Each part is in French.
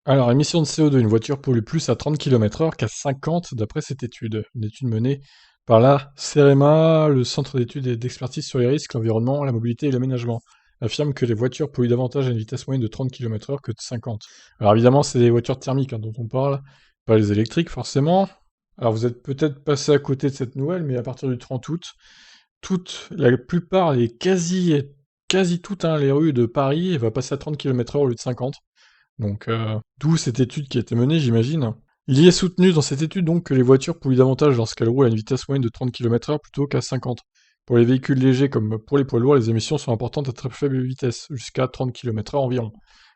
Alors, émissions de CO2, une voiture pollue plus à 30 km/h qu'à 50 d'après cette étude. Une étude menée par la CEREMA, le Centre d'études et d'expertise sur les risques, l'environnement, la mobilité et l'aménagement, affirme que les voitures polluent davantage à une vitesse moyenne de 30 km/h que de 50. Alors évidemment, c'est des voitures thermiques dont on parle, pas les électriques forcément. Alors vous êtes peut-être passé à côté de cette nouvelle, mais à partir du 30 août, la plupart, quasi toutes les rues de Paris va passer à 30 km/h au lieu de 50. Donc, d'où cette étude qui a été menée, j'imagine. Il y est soutenu dans cette étude donc que les voitures polluent davantage lorsqu'elles roulent à une vitesse moyenne de 30 km/h plutôt qu'à 50. Pour les véhicules légers comme pour les poids lourds, les émissions sont importantes à très faible vitesse, jusqu'à 30 km/h environ,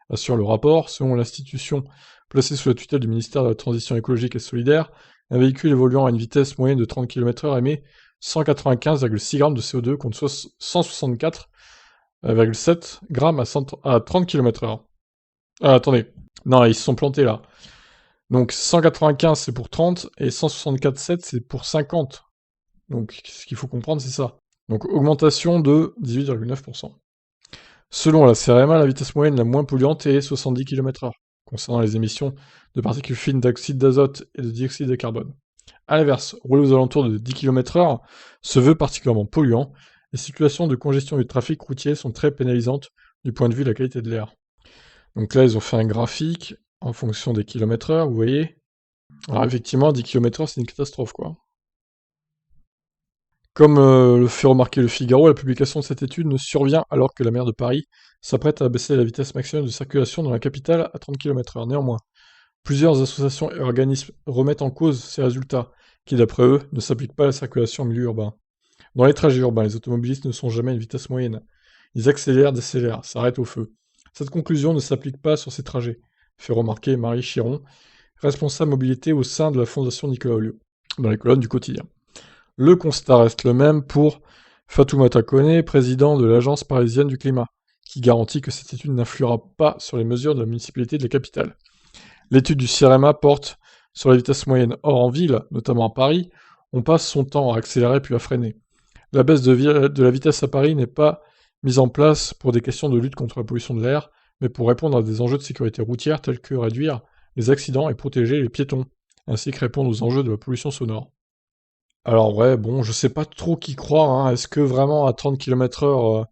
assure le rapport. Selon l'institution placée sous la tutelle du ministère de la Transition écologique et solidaire, un véhicule évoluant à une vitesse moyenne de 30 km/h émet 195,6 grammes de CO2 contre 164,7 grammes à 30 km/h. Ah, attendez. Non, ils se sont plantés là. Donc 195 c'est pour 30 et 164,7 c'est pour 50. Donc ce qu'il faut comprendre c'est ça. Donc augmentation de 18,9%. Selon la CEREMA, la vitesse moyenne la moins polluante est 70 km/h, concernant les émissions de particules fines d'oxyde d'azote et de dioxyde de carbone. A l'inverse, rouler aux alentours de 10 km/h se veut particulièrement polluant. Les situations de congestion du trafic routier sont très pénalisantes du point de vue de la qualité de l'air. Donc là, ils ont fait un graphique en fonction des kilomètres-heure, vous voyez. Alors effectivement, 10 km/h, c'est une catastrophe, quoi. Comme le fait remarquer le Figaro, la publication de cette étude ne survient alors que la maire de Paris s'apprête à baisser la vitesse maximum de circulation dans la capitale à 30 km/h. Néanmoins, plusieurs associations et organismes remettent en cause ces résultats, qui d'après eux ne s'appliquent pas à la circulation en milieu urbain. Dans les trajets urbains, les automobilistes ne sont jamais à une vitesse moyenne. Ils accélèrent, décélèrent, s'arrêtent au feu. Cette conclusion ne s'applique pas sur ces trajets, fait remarquer Marie Chiron, responsable mobilité au sein de la Fondation Nicolas Hulot, dans les colonnes du quotidien. Le constat reste le même pour Fatoumata Koné, président de l'Agence parisienne du climat, qui garantit que cette étude n'influera pas sur les mesures de la municipalité de la capitale. L'étude du CIREMA porte sur la vitesse moyenne. Or, en ville, notamment à Paris, on passe son temps à accélérer puis à freiner. La baisse de la vitesse à Paris n'est pas mise en place pour des questions de lutte contre la pollution de l'air, mais pour répondre à des enjeux de sécurité routière tels que réduire les accidents et protéger les piétons, ainsi que répondre aux enjeux de la pollution sonore. Alors ouais, bon, je sais pas trop qui croire, hein. Est-ce que vraiment à 30 km/h,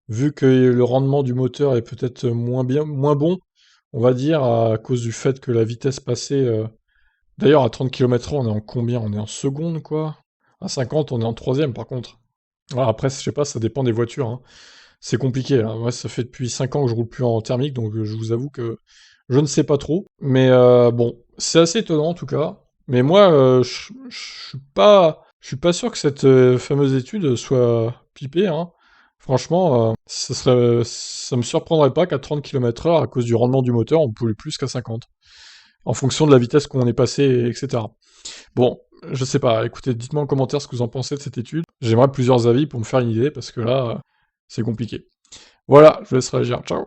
vu que le rendement du moteur est peut-être moins bon, on va dire, à cause du fait que la vitesse passée... D'ailleurs, à 30 km/h, on est en combien? On est en seconde, quoi? À 50, on est en troisième, par contre. Ah, après, je sais pas, ça dépend des voitures, hein. C'est compliqué, hein. Moi, ça fait depuis 5 ans que je roule plus en thermique, donc je vous avoue que je ne sais pas trop. Mais bon, c'est assez étonnant en tout cas. Mais moi, je suis pas sûr que cette fameuse étude soit pipée, hein. Franchement, ça me surprendrait pas qu'à 30 km/h, à cause du rendement du moteur, on pollue plus qu'à 50. En fonction de la vitesse qu'on est passé, etc. Bon, je sais pas, écoutez, dites-moi en commentaire ce que vous en pensez de cette étude. J'aimerais plusieurs avis pour me faire une idée, parce que là, c'est compliqué. Voilà, je vous laisse réagir. Ciao!